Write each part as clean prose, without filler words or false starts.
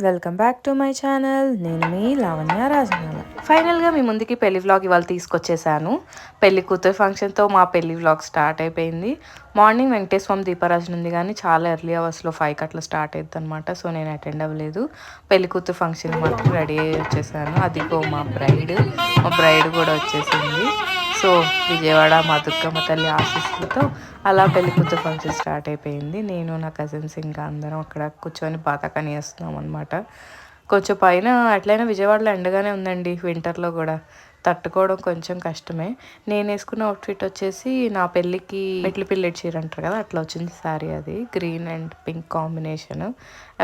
Welcome back to my channel. నేను మీ లావణ్య రాజనాల. ఫైనల్గా మీ ముందుకి పెళ్లి వ్లాగ్ ఇవాళ తీసుకొచ్చేసాను. పెళ్లి కూతురు ఫంక్షన్తో మా పెళ్లి వ్లాగ్ స్టార్ట్ అయిపోయింది. మార్నింగ్ వెంకటేశ్వరం దీపారాజన ఉంది కానీ చాలా ఎర్లీ అవర్స్లో 5 అట్లా స్టార్ట్ అవుతుంది అనమాట. సో నేను అటెండ్ అవ్వలేదు. పెళ్లి కూతురు ఫంక్షన్ మాత్రం రెడీ అయ్యి వచ్చేసాను. అదిగో మా బ్రైడ్ కూడా వచ్చేసింది. సో విజయవాడ మా దుర్గమ్మ తల్లి ఆశీస్సులతో అలా పెళ్లి కూతురు ఫంక్షన్ స్టార్ట్ అయిపోయింది. నేను నా కజిన్స్ ఇంకా అందరం అక్కడ కూర్చొని బాతకాని వేస్తున్నాం అనమాట. కొంచెం పైన అట్లయినా విజయవాడలో ఎండగానే ఉందండి. వింటర్లో కూడా తట్టుకోవడం కొంచెం కష్టమే. నేను వేసుకున్న అవుట్ఫిట్ వచ్చేసి నా పెళ్ళికి మెట్లు పిల్లెట్ చీర అంటారు కదా, అట్లా వచ్చింది శారీ. అది green and pink combination,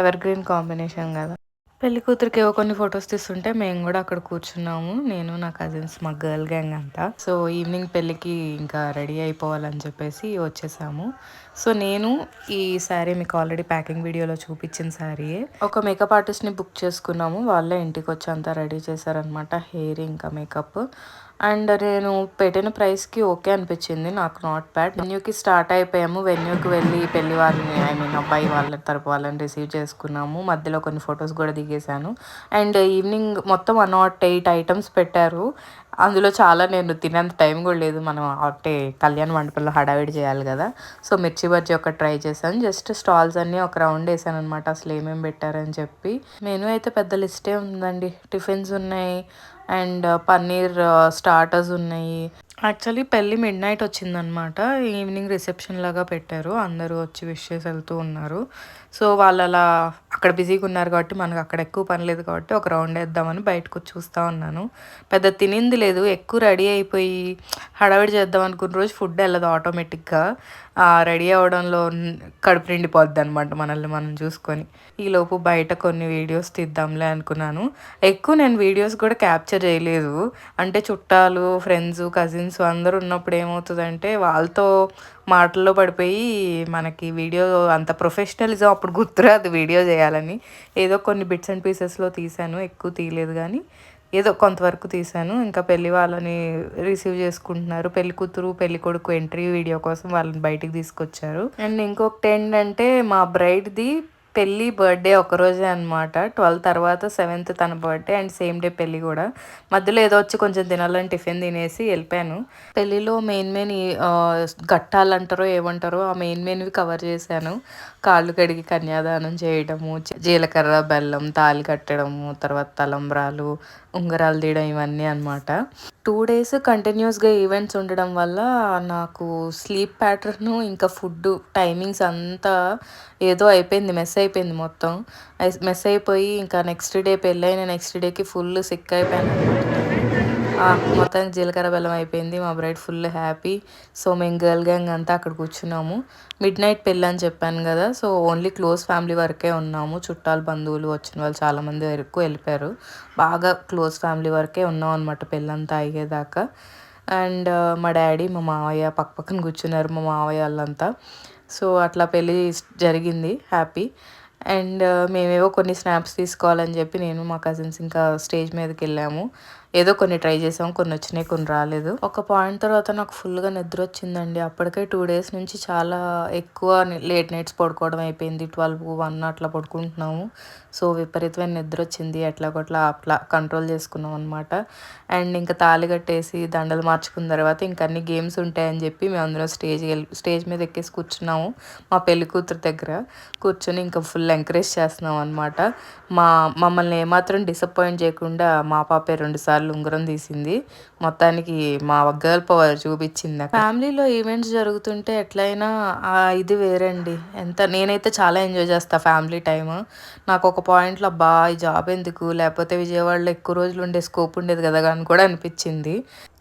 ever green combination కదా. పెళ్లి కూతురికి ఏవో కొన్ని ఫొటోస్ తీస్తుంటే మేము కూడా అక్కడ కూర్చున్నాము, నేను నా కజిన్స్, మా గర్ల్ గ్యాంగ్ అంతా. సో ఈవినింగ్ పెళ్ళికి ఇంకా రెడీ అయిపోవాలని చెప్పేసి వచ్చేసాము. సో నేను ఈ శారీ మీకు ఆల్రెడీ ప్యాకింగ్ వీడియోలో చూపించిన శారీయే. ఒక మేకప్ ఆర్టిస్ట్ని బుక్ చేసుకున్నాము. వాళ్ళే ఇంటికి వచ్చి అంతా రెడీ చేశారనమాట, హెయిర్ ఇంకా మేకప్. అండ్ నేను పెట్టిన ప్రైస్కి ఓకే అనిపించింది నాకు, నాట్ బ్యాడ్. వెన్యూకి స్టార్ట్ అయిపోయాము. వెన్యూకి వెళ్ళి పెళ్లి వాళ్ళని, ఐ మీన్ అబ్బాయి వాళ్ళ తరపు వాళ్ళని రిసీవ్ చేసుకున్నాము. మధ్యలో కొన్ని ఫొటోస్ కూడా దిగేశాను. అండ్ ఈవినింగ్ మొత్తం 108 ఐటమ్స్ పెట్టారు. అందులో చాలా నేను తినేంత టైం కూడా లేదు. మనం అంటే కళ్యాణ మండపంలో హడావిడి చేయాలి కదా. సో మిర్చి బజ్జీ ఒకటి ట్రై చేశాను. జస్ట్ స్టాల్స్ అన్నీ ఒక రౌండ్ వేసాను అనమాట, అసలు ఏమేమి పెట్టారని చెప్పి. మెనూ అయితే పెద్ద లిస్టే ఉందండి. టిఫిన్స్ ఉన్నాయి అండ్ పన్నీర్ స్టార్టర్స్ ఉన్నాయి. యాక్చువల్లీ పెళ్ళి మిడ్ నైట్ వచ్చిందనమాట. ఈవినింగ్ రిసెప్షన్ లాగా పెట్టారు. అందరూ వచ్చి విష్ చేసి వెళ్తూ ఉన్నారు. సో వాళ్ళు అలా అక్కడ బిజీగా ఉన్నారు కాబట్టి మనకు అక్కడ ఎక్కువ పని లేదు కాబట్టి ఒక రౌండ్ వేద్దామని బయటకు చూస్తూ ఉన్నాను. పెద్ద తినింది లేదు, ఎక్కువ రెడీ అయిపోయి హడావిడి చేద్దాం అనుకున్న రోజు ఫుడ్ వెళ్ళదు ఆటోమేటిక్గా. రెడీ అవ్వడంలో కడుపు నిండిపోద్ది అనమాట మనల్ని మనం చూసుకొని. ఈలోపు బయట కొన్ని వీడియోస్ తీద్దాంలే అనుకున్నాను. ఎక్కువ నేను వీడియోస్ కూడా క్యాప్చర్ చేయలేదు. అంటే చుట్టాలు, ఫ్రెండ్స్, కజిన్స్ అందరూ ఉన్నప్పుడు ఏమవుతుందంటే వాళ్ళతో మాటల్లో పడిపోయి మనకి వీడియో అంత ప్రొఫెషనలిజం అప్పుడు గుర్తురాదు వీడియో చేయాలని. ఏదో కొన్ని బిట్స్ అండ్ పీసెస్లో తీసాను, ఎక్కువ తీయలేదు కానీ ఏదో కొంతవరకు తీసాను. ఇంకా పెళ్లి వాళ్ళని రిసీవ్ చేసుకుంటున్నారు. పెళ్లి కూతురు పెళ్లి కొడుకు ఎంట్రీ వీడియో కోసం వాళ్ళని బయటికి తీసుకొచ్చారు. అండ్ ఇంకొకటి ఏంటంటే మా బ్రైడ్ది పెళ్ళి బర్త్డే ఒకరోజే అనమాట. 12 తర్వాత 7th తన బర్త్డే అండ్ సేమ్ డే పెళ్ళి కూడా. మధ్యలో ఏదో వచ్చి కొంచెం తినాలని టిఫిన్ తినేసి వెళ్ళిపోయాను. పెళ్ళిలో మెయిన్ ఘట్టాలంటారో ఏమంటారో ఆ మెయిన్వి కవర్ చేశాను. కాళ్ళు కడిగి కన్యాదానం చేయడము, జీలకర్ర బెల్లం తాళి కట్టడము, తర్వాత తలంబ్రాలు, ఉంగరాలు తీయడం, ఇవన్నీ అనమాట. 2 days కంటిన్యూస్గా ఈవెంట్స్ ఉండడం వల్ల నాకు స్లీప్ ప్యాటర్న్ ఇంకా ఫుడ్ టైమింగ్స్ అంతా ఏదో అయిపోయింది, మెస్ అయిపోయింది మొత్తం. మెస్ అయిపోయి ఇంకా నెక్స్ట్ డే పెళ్ళైన నెక్స్ట్ డేకి ఫుల్ సిక్ అయిపోయాను అనమాట. మొత్తానికి జీలకర్ర బెల్లం అయిపోయింది. మా బ్రైడ్ ఫుల్ హ్యాపీ. సో మేము గర్ల్ గ్యాంగ్ అంతా అక్కడ కూర్చున్నాము. మిడ్ నైట్ పెళ్ళి అని చెప్పాను కదా, సో ఓన్లీ క్లోజ్ ఫ్యామిలీ వరకే ఉన్నాము. చుట్టాలు బంధువులు వచ్చిన వాళ్ళు చాలామంది వరకు వెళ్ళిపోయారు. బాగా క్లోజ్ ఫ్యామిలీ వరకే ఉన్నాం అనమాట పెళ్ళంతా అయ్యేదాకా. అండ్ మా డాడీ, మా మావయ్య పక్కన కూర్చున్నారు, మా మావయ్య వాళ్ళంతా. సో అట్లా పెళ్ళి జరిగింది, హ్యాపీ. అండ్ మేమేవో కొన్ని స్నాప్స్ తీసుకోవాలని చెప్పి నేను మా కజిన్స్ ఇంకా స్టేజ్ మీదకి వెళ్ళాము. ఏదో కొన్ని ట్రై చేసాము, కొన్ని వచ్చినాయి, కొన్ని రాలేదు. ఒక పాయింట్ తర్వాత నాకు ఫుల్గా నిద్ర వచ్చిందండి. అప్పటికే 2 days నుంచి చాలా ఎక్కువ లేట్ నైట్స్ పడుకోవడం అయిపోయింది. 12, 1 అట్లా పడుకుంటున్నాము. సో విపరీతమైన నిద్ర వచ్చింది. అట్లా కంట్రోల్ చేసుకున్నాం అనమాట. అండ్ ఇంకా తాళి కట్టేసి దండలు మార్చుకున్న తర్వాత ఇంకా అన్ని గేమ్స్ ఉంటాయని చెప్పి మేము అందరం స్టేజ్ మీద ఎక్కేసి కూర్చున్నాము. మా పెళ్లి కూతురు దగ్గర కూర్చొని ఇంకా ఫుల్ ఎంకరేజ్ చేస్తున్నాం అనమాట. మమ్మల్ని ఏమాత్రం డిసప్పాయింట్ చేయకుండా మా పాపే 2 సార్లు ఉంగరం తీసింది. మొత్తానికి మా గర్ల్ పవర్ చూపించింది. ఫ్యామిలీలో ఈవెంట్స్ జరుగుతుంటే ఎట్లయినా ఇది వేరండి. నేనైతే చాలా ఎంజాయ్ చేస్తాను ఫ్యామిలీ టైమ్. నాకు ఒక పాయింట్లో అబ్బా ఈ జాబ్ ఎందుకు, లేకపోతే విజయవాడలో ఎక్కువ రోజులు ఉండే స్కోప్ ఉండేది కదా అని కూడా అనిపించింది.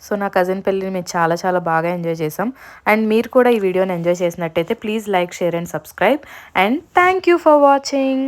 సో నా కజిన్ పెళ్ళిని మేము చాలా చాలా బాగా ఎంజాయ్ చేసాం. అండ్ మీరు కూడా ఈ వీడియోని ఎంజాయ్ చేసినట్టయితే please like, share and subscribe. And thank you for watching.